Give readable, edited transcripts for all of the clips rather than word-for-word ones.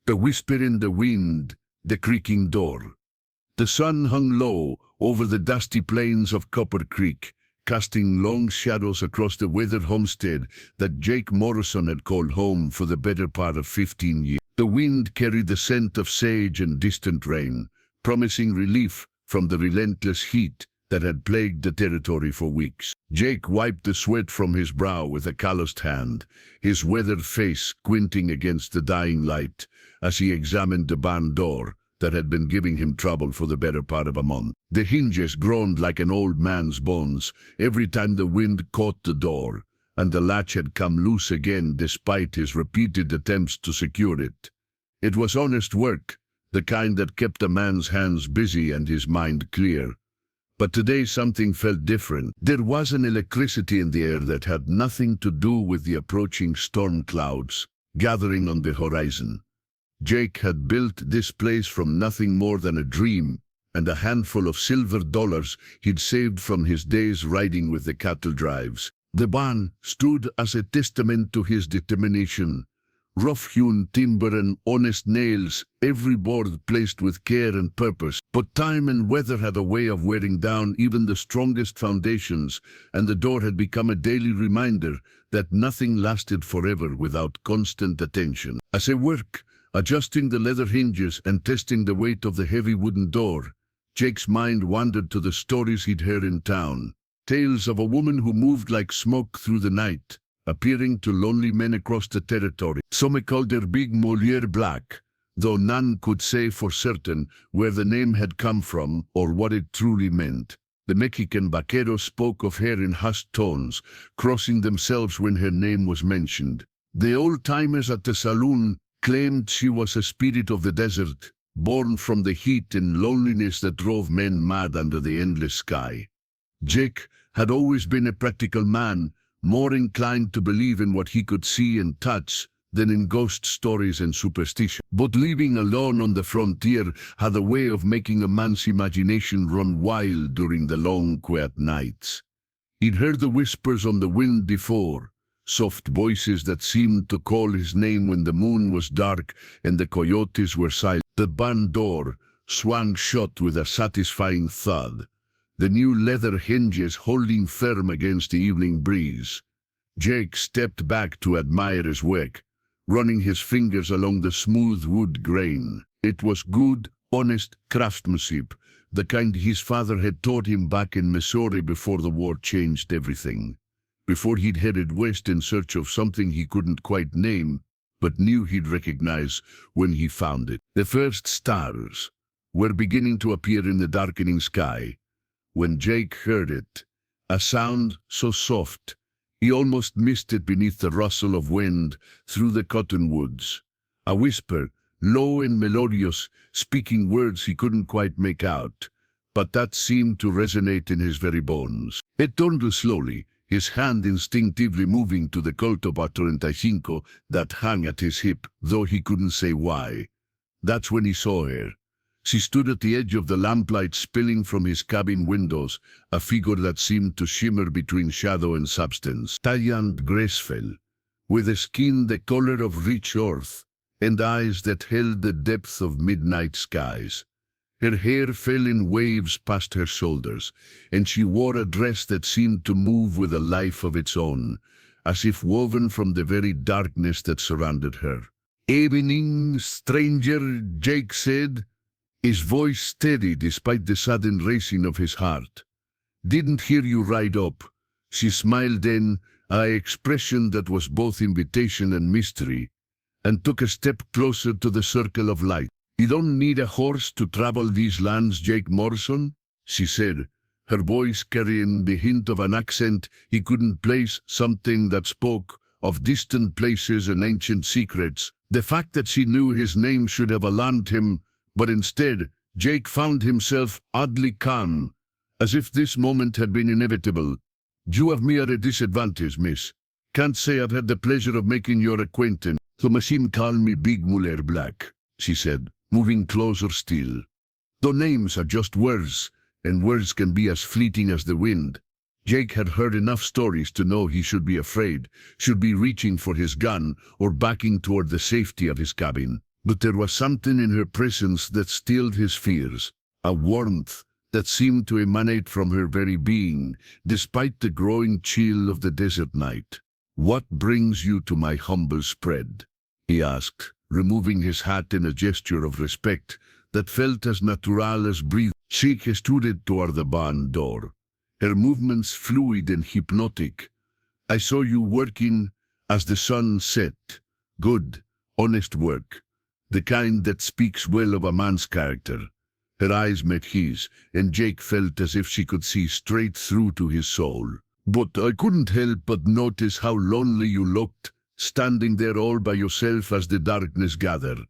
The whisper in the wind, the creaking door. The sun hung low over the dusty plains of Copper Creek, casting long shadows across the weathered homestead that Jake Morrison had called home for the better part of 15 years. The wind carried the scent of sage and distant rain, promising relief from the relentless heat that had plagued the territory for weeks. Jake wiped the sweat from his brow with a calloused hand, his weathered face squinting against the dying light as he examined the barn door that had been giving him trouble for the better part of a month. The hinges groaned like an old man's bones every time the wind caught the door, and the latch had come loose again despite his repeated attempts to secure it. It was honest work, the kind that kept a man's hands busy and his mind clear. But today something felt different. There was an electricity in the air that had nothing to do with the approaching storm clouds gathering on the horizon. Jake had built this place from nothing more than a dream and a handful of silver dollars he'd saved from his days riding with the cattle drives. The barn stood as a testament to his determination. Rough-hewn timber and honest nails, every board placed with care and purpose. But time and weather had a way of wearing down even the strongest foundations, and the door had become a daily reminder that nothing lasted forever without constant attention. As I worked, adjusting the leather hinges and testing the weight of the heavy wooden door, Jake's mind wandered to the stories he'd heard in town. Tales of a woman who moved like smoke through the night, appearing to lonely men across the territory. Some called her Big Mulher Black, though none could say for certain where the name had come from or what it truly meant. The Mexican vaqueros spoke of her in hushed tones, crossing themselves when her name was mentioned. The old-timers at the saloon claimed she was a spirit of the desert, born from the heat and loneliness that drove men mad under the endless sky. Jake had always been a practical man, more inclined to believe in what he could see and touch than in ghost stories and superstition. But living alone on the frontier had a way of making a man's imagination run wild during the long, quiet nights. He'd heard the whispers on the wind before, soft voices that seemed to call his name when the moon was dark and the coyotes were silent. The barn door swung shut with a satisfying thud, the new leather hinges holding firm against the evening breeze. Jake stepped back to admire his work, running his fingers along the smooth wood grain. It was good, honest craftsmanship, the kind his father had taught him back in Missouri before the war changed everything. Before he'd headed west in search of something he couldn't quite name, but knew he'd recognize when he found it. The first stars were beginning to appear in the darkening sky when Jake heard it, a sound so soft he almost missed it beneath the rustle of wind through the cottonwoods. A whisper, low and melodious, speaking words he couldn't quite make out, but that seemed to resonate in his very bones. It turned slowly, his hand instinctively moving to the cultivar 35 that hung at his hip, though he couldn't say why. That's when he saw her. She stood at the edge of the lamplight spilling from his cabin windows, a figure that seemed to shimmer between shadow and substance. Tall and graceful, with a skin the color of rich earth, and eyes that held the depth of midnight skies. Her hair fell in waves past her shoulders, and she wore a dress that seemed to move with a life of its own, as if woven from the very darkness that surrounded her. "Evening, stranger," Jake said, his voice steady despite the sudden racing of his heart. "Didn't hear you ride up." She smiled then, an expression that was both invitation and mystery, and took a step closer to the circle of light. "You don't need a horse to travel these lands, Jake Morrison," she said, her voice carrying the hint of an accent he couldn't place, something that spoke of distant places and ancient secrets. The fact that she knew his name should have alarmed him, but instead, Jake found himself oddly calm, as if this moment had been inevitable. "You have me at a disadvantage, miss. Can't say I've had the pleasure of making your acquaintance. So machine call me Big Mulher Black," she said, moving closer still. "Though names are just words, and words can be as fleeting as the wind." Jake had heard enough stories to know he should be afraid, should be reaching for his gun or backing toward the safety of his cabin. But there was something in her presence that stilled his fears, a warmth that seemed to emanate from her very being, despite the growing chill of the desert night. "What brings you to my humble spread?" he asked, removing his hat in a gesture of respect that felt as natural as breathing. She gestured toward the barn door, her movements fluid and hypnotic. "I saw you working as the sun set. Good, honest work. The kind that speaks well of a man's character." Her eyes met his, and Jake felt as if she could see straight through to his soul. "But I couldn't help but notice how lonely you looked, standing there all by yourself as the darkness gathered.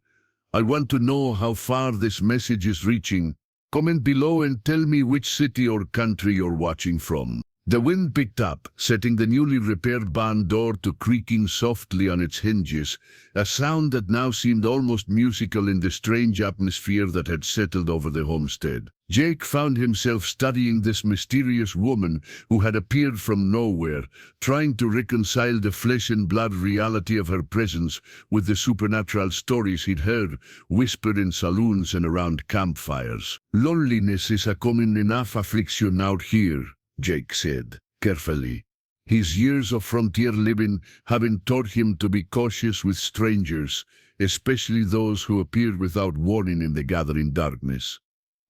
I want to know how far this message is reaching. Comment below and tell me which city or country you're watching from." The wind picked up, setting the newly repaired barn door to creaking softly on its hinges, a sound that now seemed almost musical in the strange atmosphere that had settled over the homestead. Jake found himself studying this mysterious woman who had appeared from nowhere, trying to reconcile the flesh and blood reality of her presence with the supernatural stories he'd heard, whispered in saloons and around campfires. "Loneliness is a common enough affliction out here," Jake said, carefully. His years of frontier living having taught him to be cautious with strangers, especially those who appeared without warning in the gathering darkness.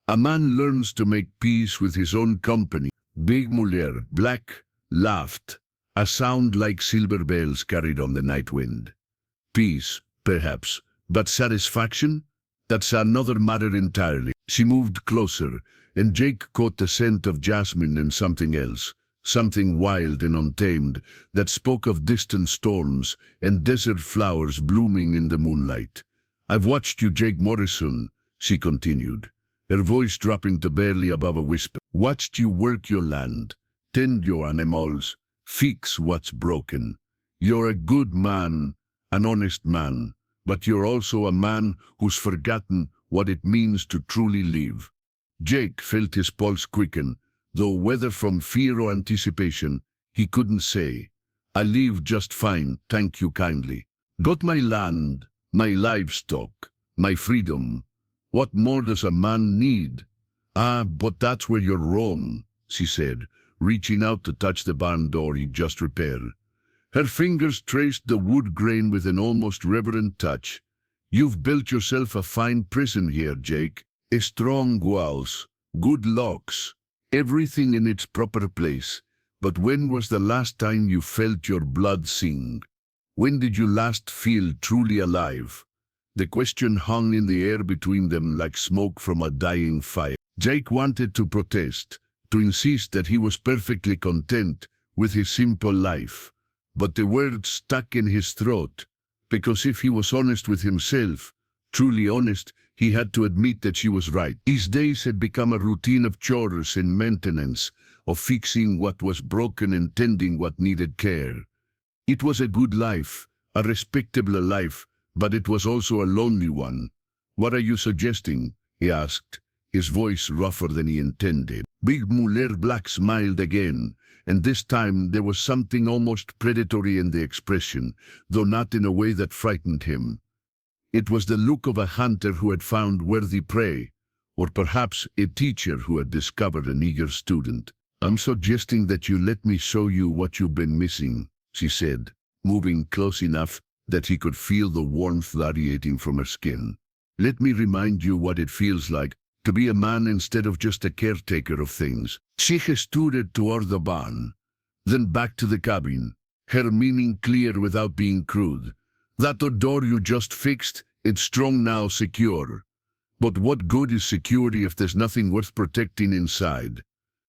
"A man learns to make peace with his own company." Big Mulher, black, laughed, a sound like silver bells carried on the night wind. "Peace, perhaps, but satisfaction? That's another matter entirely." She moved closer, and Jake caught the scent of jasmine and something else, something wild and untamed, that spoke of distant storms and desert flowers blooming in the moonlight. "I've watched you, Jake Morrison," she continued, her voice dropping to barely above a whisper. "Watched you work your land, tend your animals, fix what's broken. You're a good man, an honest man, but you're also a man who's forgotten what it means to truly live." Jake felt his pulse quicken, though whether from fear or anticipation, he couldn't say. "I live just fine, thank you kindly. Got my land, my livestock, my freedom. What more does a man need?" "Ah, but that's where you're wrong," she said, reaching out to touch the barn door he'd just repaired. Her fingers traced the wood grain with an almost reverent touch. "You've built yourself a fine prison here, Jake. Strong walls, good locks, everything in its proper place. But when was the last time you felt your blood sing? When did you last feel truly alive?" The question hung in the air between them like smoke from a dying fire. Jake wanted to protest, to insist that he was perfectly content with his simple life. But the words stuck in his throat, because if he was honest with himself, truly honest, he had to admit that she was right. His days had become a routine of chores and maintenance, of fixing what was broken and tending what needed care. It was a good life, a respectable life, but it was also a lonely one. "What are you suggesting?" he asked, his voice rougher than he intended. Big Mulher Black smiled again, and this time there was something almost predatory in the expression, though not in a way that frightened him. It was the look of a hunter who had found worthy prey, or perhaps a teacher who had discovered an eager student. "I'm suggesting that you let me show you what you've been missing," she said, moving close enough that he could feel the warmth radiating from her skin. "Let me remind you what it feels like to be a man instead of just a caretaker of things." She gestured toward the barn, then back to the cabin, her meaning clear without being crude. "That door you just fixed, it's strong now, secure. But what good is security if there's nothing worth protecting inside?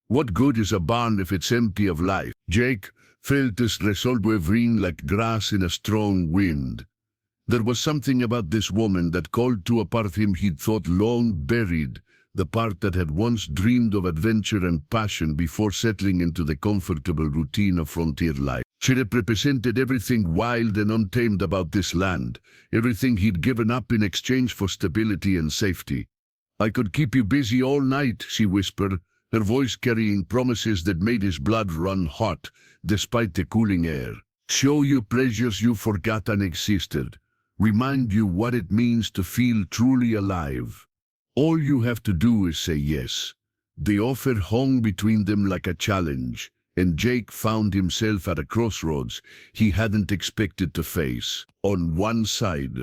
What good is a barn if it's empty of life?" Jake felt this resolve wavering like grass in a strong wind. There was something about this woman that called to a part of him he'd thought long buried, the part that had once dreamed of adventure and passion before settling into the comfortable routine of frontier life. She represented everything wild and untamed about this land, everything he'd given up in exchange for stability and safety. "I could keep you busy all night," she whispered, her voice carrying promises that made his blood run hot, despite the cooling air. "Show you pleasures you forgotten existed. remind you what it means to feel truly alive. All you have to do is say yes. The offer hung between them like a challenge, and Jake found himself at a crossroads he hadn't expected to face. On one side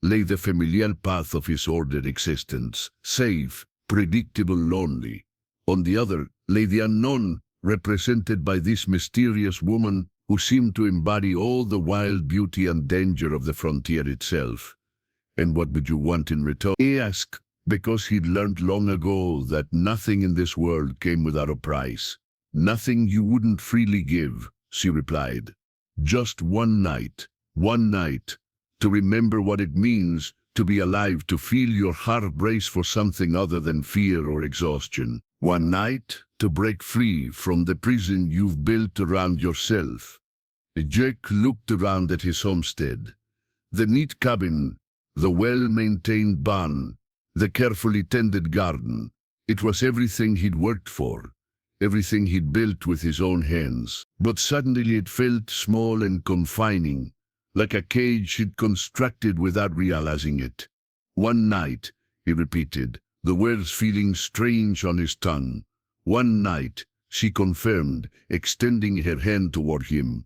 lay the familiar path of his ordered existence, safe, predictable, lonely. On the other lay the unknown, represented by this mysterious woman who seemed to embody all the wild beauty and danger of the frontier itself. And what would you want in return? He asked, because he'd learned long ago that nothing in this world came without a price. Nothing you wouldn't freely give, she replied. Just one night, to remember what it means to be alive, to feel your heart brace for something other than fear or exhaustion. One night to break free from the prison you've built around yourself. Jake looked around at his homestead. The neat cabin, the well-maintained barn, the carefully tended garden. It was everything he'd worked for, everything he'd built with his own hands. But suddenly it felt small and confining, like a cage he'd constructed without realizing it. One night, he repeated, the words feeling strange on his tongue. One night, she confirmed, extending her hand toward him.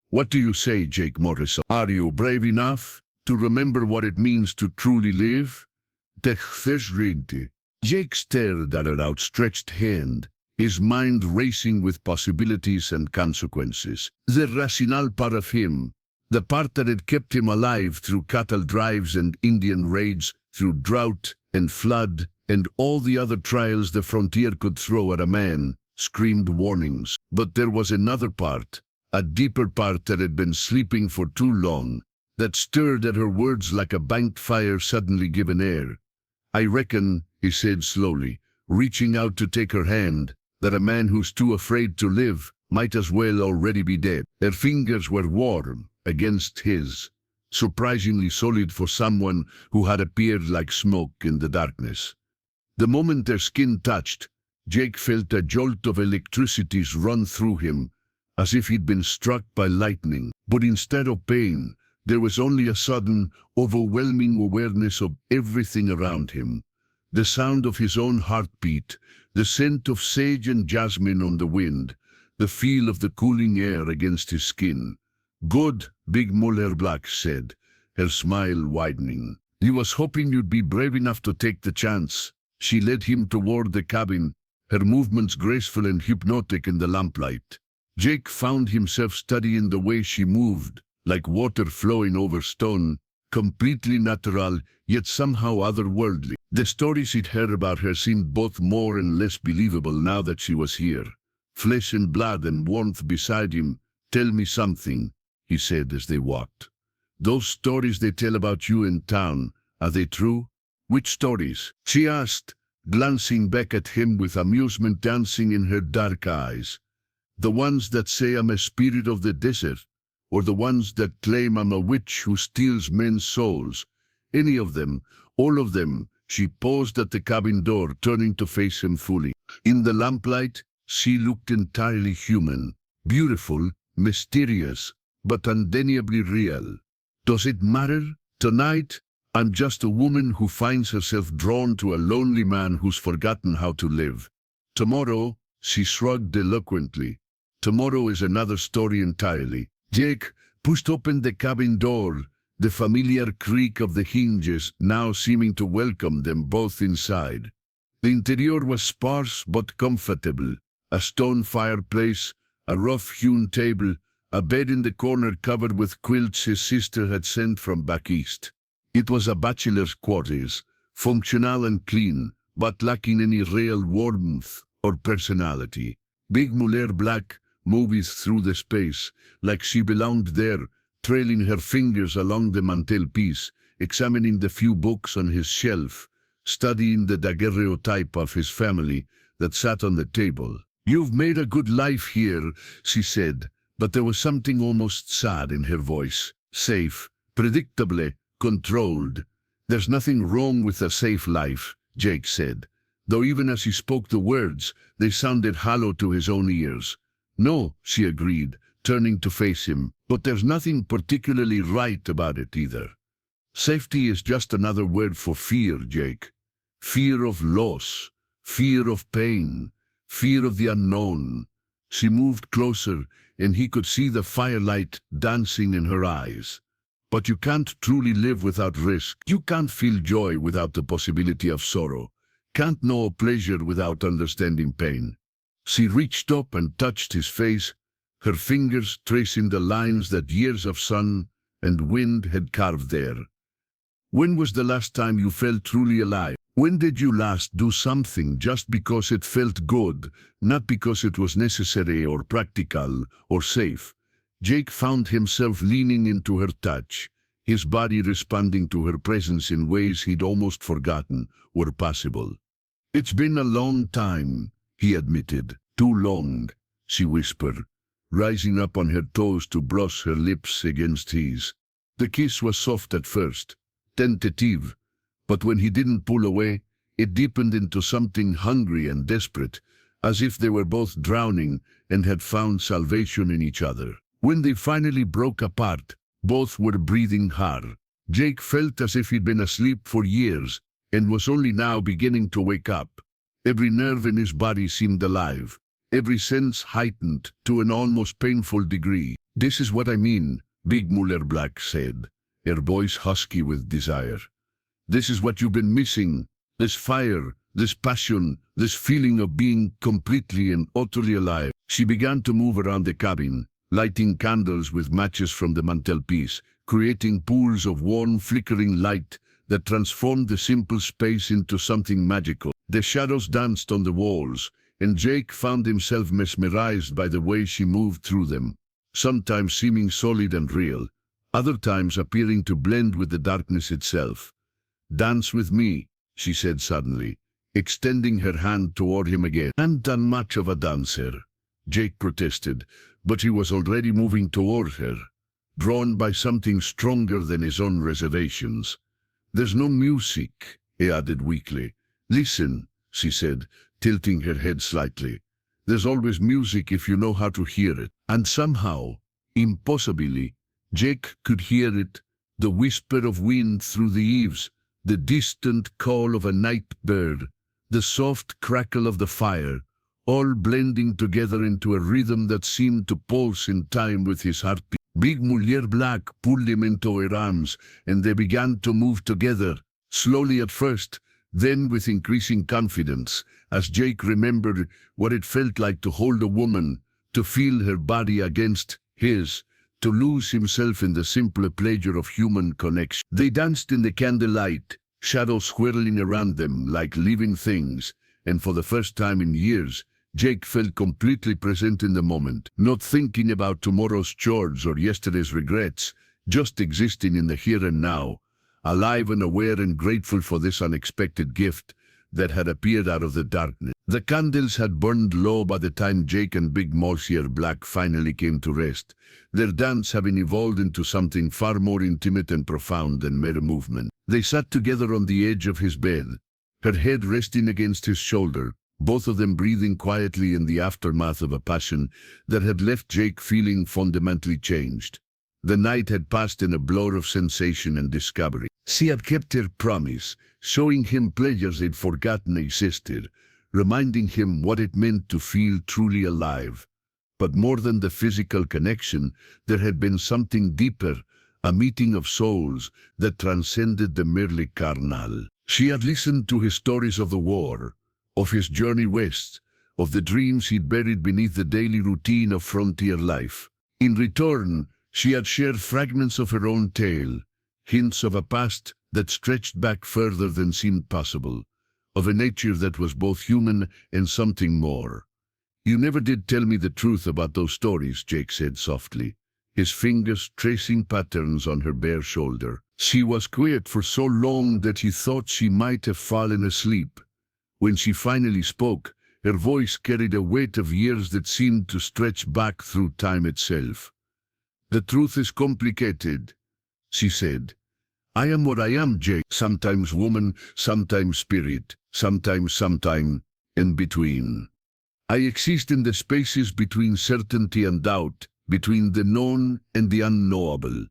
What do you say, Jake Morrison? Are you brave enough to remember what it means to truly live? Jake stared at her outstretched hand, his mind racing with possibilities and consequences. The rational part of him, the part that had kept him alive through cattle drives and Indian raids, through drought and flood, and all the other trials the frontier could throw at a man, screamed warnings. But there was another part, a deeper part that had been sleeping for too long, that stirred at her words like a banked fire suddenly given air. I reckon, he said slowly, reaching out to take her hand, that a man who's too afraid to live might as well already be dead. Her fingers were warm against his, surprisingly solid for someone who had appeared like smoke in the darkness. The moment their skin touched, Jake felt a jolt of electricity run through him, as if he'd been struck by lightning. But instead of pain, there was only a sudden, overwhelming awareness of everything around him. The sound of his own heartbeat, the scent of sage and jasmine on the wind, the feel of the cooling air against his skin. Good, Big Mulher Black said, her smile widening. He was hoping you'd be brave enough to take the chance. She led him toward the cabin, her movements graceful and hypnotic in the lamplight. Jake found himself studying the way she moved, like water flowing over stone, completely natural, yet somehow otherworldly. The stories he'd heard about her seemed both more and less believable now that she was here. Flesh and blood and warmth beside him. Tell me something, he said as they walked. Those stories they tell about you in town, are they true? Which stories? She asked, glancing back at him with amusement dancing in her dark eyes. The ones that say I'm a spirit of the desert, or the ones that claim I'm a witch who steals men's souls? Any of them, all of them. She paused at the cabin door, turning to face him fully. In the lamplight, she looked entirely human, beautiful, mysterious, but undeniably real. Does it matter? Tonight, I'm just a woman who finds herself drawn to a lonely man who's forgotten how to live. Tomorrow, she shrugged eloquently. Tomorrow is another story entirely. Jake pushed open the cabin door, the familiar creak of the hinges now seeming to welcome them both inside. The interior was sparse but comfortable. A stone fireplace, a rough-hewn table, a bed in the corner covered with quilts his sister had sent from back east. It was a bachelor's quarters, functional and clean, but lacking any real warmth or personality. Big Mulher Black moved through the space, like she belonged there, trailing her fingers along the mantelpiece, examining the few books on his shelf, studying the daguerreotype of his family that sat on the table. You've made a good life here, she said, but there was something almost sad in her voice. Safe, predictably, controlled. There's nothing wrong with a safe life, Jake said, though even as he spoke the words, they sounded hollow to his own ears. No, she agreed, turning to face him, but there's nothing particularly right about it either. Safety is just another word for fear, Jake. Fear of loss, fear of pain, fear of the unknown. She moved closer, and he could see the firelight dancing in her eyes. But you can't truly live without risk. You can't feel joy without the possibility of sorrow. Can't know pleasure without understanding pain. She reached up and touched his face, her fingers tracing the lines that years of sun and wind had carved there. When was the last time you felt truly alive? When did you last do something just because it felt good, not because it was necessary or practical or safe? Jake found himself leaning into her touch, his body responding to her presence in ways he'd almost forgotten were possible. It's been a long time, he admitted. Too long, she whispered, rising up on her toes to brush her lips against his. The kiss was soft at first, tentative, but when he didn't pull away, it deepened into something hungry and desperate, as if they were both drowning and had found salvation in each other. When they finally broke apart, both were breathing hard. Jake felt as if he'd been asleep for years and was only now beginning to wake up. Every nerve in his body seemed alive, every sense heightened to an almost painful degree. "This is what I mean," Big Mulher Black said, her voice husky with desire. "This is what you've been missing. This fire, this passion, this feeling of being completely and utterly alive." She began to move around the cabin, lighting candles with matches from the mantelpiece, creating pools of warm, flickering light that transformed the simple space into something magical. The shadows danced on the walls, and Jake found himself mesmerized by the way she moved through them, sometimes seeming solid and real, other times appearing to blend with the darkness itself. "Dance with me," she said suddenly, extending her hand toward him again. "I'm not much of a dancer," Jake protested, but he was already moving toward her, drawn by something stronger than his own reservations. "There's no music," he added weakly. "Listen," she said, tilting her head slightly. "There's always music if you know how to hear it." And somehow, impossibly, Jake could hear it, the whisper of wind through the eaves, the distant call of a night bird, the soft crackle of the fire, all blending together into a rhythm that seemed to pulse in time with his heartbeat. Big Mulher Black pulled him into her arms, and they began to move together, slowly at first, then with increasing confidence, as Jake remembered what it felt like to hold a woman, to feel her body against his, to lose himself in the simpler pleasure of human connection. They danced in the candlelight, shadows swirling around them like living things, and for the first time in years, Jake felt completely present in the moment, not thinking about tomorrow's chores or yesterday's regrets, just existing in the here and now, alive and aware and grateful for this unexpected gift that had appeared out of the darkness. The candles had burned low by the time Jake and Big Mulher Black finally came to rest, their dance having evolved into something far more intimate and profound than mere movement. They sat together on the edge of his bed, her head resting against his shoulder, both of them breathing quietly in the aftermath of a passion that had left Jake feeling fundamentally changed. The night had passed in a blur of sensation and discovery. She had kept her promise, showing him pleasures he'd forgotten existed, reminding him what it meant to feel truly alive. But more than the physical connection, there had been something deeper, a meeting of souls that transcended the merely carnal. She had listened to his stories of the war, of his journey west, of the dreams he'd buried beneath the daily routine of frontier life. In return, she had shared fragments of her own tale, hints of a past that stretched back further than seemed possible, of a nature that was both human and something more. "You never did tell me the truth about those stories," Jake said softly, his fingers tracing patterns on her bare shoulder. She was quiet for so long that he thought she might have fallen asleep. When she finally spoke, her voice carried a weight of years that seemed to stretch back through time itself. "The truth is complicated," she said. "I am what I am, Jake. Sometimes woman, sometimes spirit, sometimes in between. I exist in the spaces between certainty and doubt, between the known and the unknowable."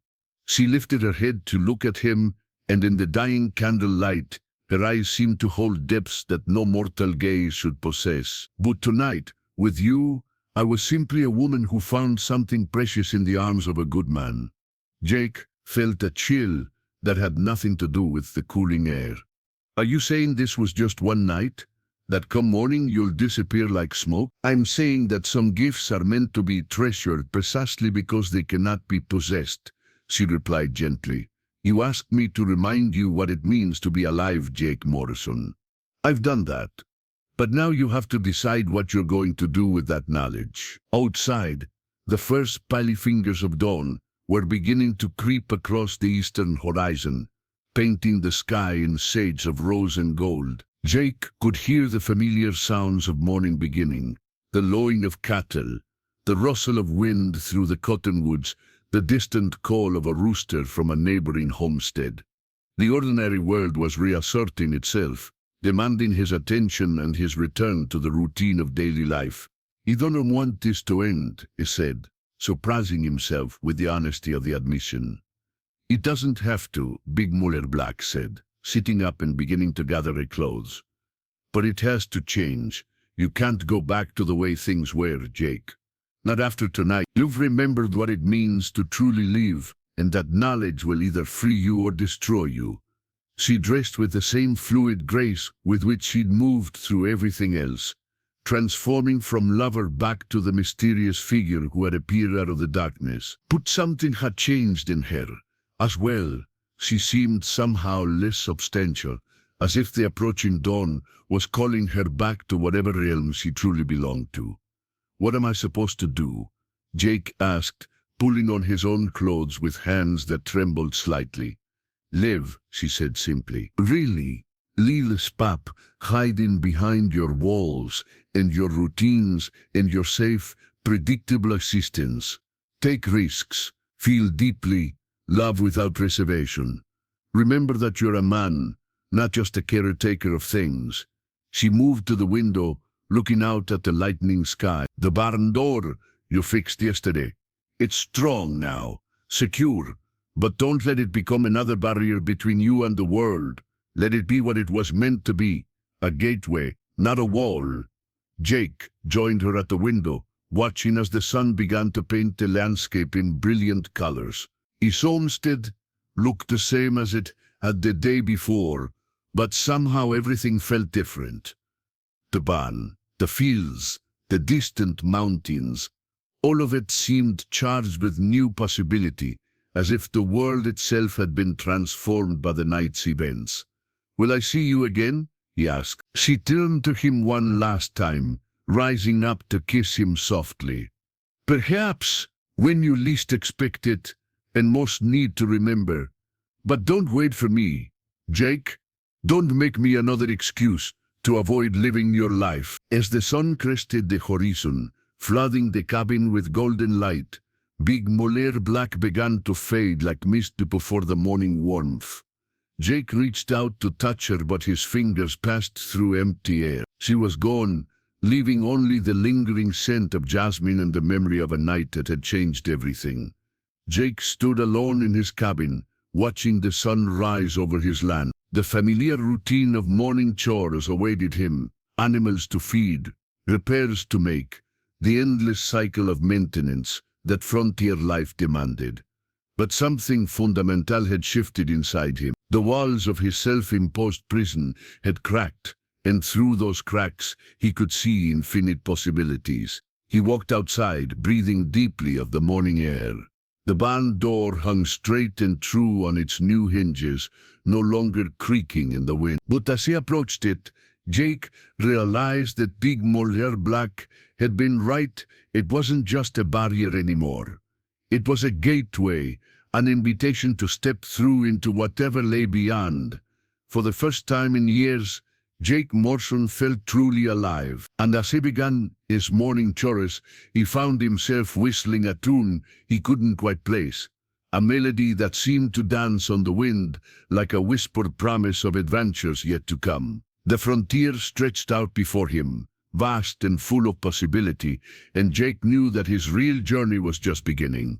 She lifted her head to look at him, and in the dying candlelight, her eyes seemed to hold depths that no mortal gaze should possess. But tonight, with you, I was simply a woman who found something precious in the arms of a good man. Jake felt a chill that had nothing to do with the cooling air. Are you saying this was just one night? That come morning you'll disappear like smoke? I'm saying that some gifts are meant to be treasured precisely because they cannot be possessed, she replied gently. You asked me to remind you what it means to be alive, Jake Morrison. I've done that. But now you have to decide what you're going to do with that knowledge. Outside, the first pale fingers of dawn were beginning to creep across the eastern horizon, painting the sky in shades of rose and gold. Jake could hear the familiar sounds of morning beginning, the lowing of cattle, the rustle of wind through the cottonwoods, the distant call of a rooster from a neighboring homestead. The ordinary world was reasserting itself, demanding his attention and his return to the routine of daily life. "You don't want this to end," he said, surprising himself with the honesty of the admission. "It doesn't have to," Big Mulher Black said, sitting up and beginning to gather her clothes. "But it has to change. You can't go back to the way things were, Jake. Not after tonight. You've remembered what it means to truly live, and that knowledge will either free you or destroy you." She dressed with the same fluid grace with which she'd moved through everything else, transforming from lover back to the mysterious figure who had appeared out of the darkness. But something had changed in her as well. She seemed somehow less substantial, as if the approaching dawn was calling her back to whatever realm she truly belonged to. "What am I supposed to do?" Jake asked, pulling on his own clothes with hands that trembled slightly. "Live," she said simply. "Really? Lilas pap, hiding behind your walls and your routines and your safe, predictable existence. Take risks, feel deeply, love without reservation. Remember that you're a man, not just a caretaker of things." She moved to the window, looking out at the lightning sky. "The barn door you fixed yesterday. It's strong now, secure, but don't let it become another barrier between you and the world. Let it be what it was meant to be, a gateway, not a wall." Jake joined her at the window, watching as the sun began to paint the landscape in brilliant colors. His homestead looked the same as it had the day before, but somehow everything felt different. The barn, the fields, the distant mountains, all of it seemed charged with new possibility, as if the world itself had been transformed by the night's events. "Will I see you again?" he asked. She turned to him one last time, rising up to kiss him softly. "Perhaps when you least expect it, and most need to remember. But don't wait for me, Jake. Don't make me another excuse to avoid living your life." As the sun crested the horizon, flooding the cabin with golden light, Big Mulher Black began to fade like mist before the morning warmth. Jake reached out to touch her, but his fingers passed through empty air. She was gone, leaving only the lingering scent of jasmine and the memory of a night that had changed everything. Jake stood alone in his cabin, watching the sun rise over his land. The familiar routine of morning chores awaited him: animals to feed, repairs to make, the endless cycle of maintenance that frontier life demanded. But something fundamental had shifted inside him. The walls of his self-imposed prison had cracked, and through those cracks he could see infinite possibilities. He walked outside, breathing deeply of the morning air. The barn door hung straight and true on its new hinges, no longer creaking in the wind. But as he approached it, Jake realized that Big Mulher Black had been right. It wasn't just a barrier anymore. It was a gateway, an invitation to step through into whatever lay beyond. For the first time in years, Jake Morrison felt truly alive, and as he began his morning chores, he found himself whistling a tune he couldn't quite place, a melody that seemed to dance on the wind, like a whispered promise of adventures yet to come. The frontier stretched out before him, vast and full of possibility, and Jake knew that his real journey was just beginning.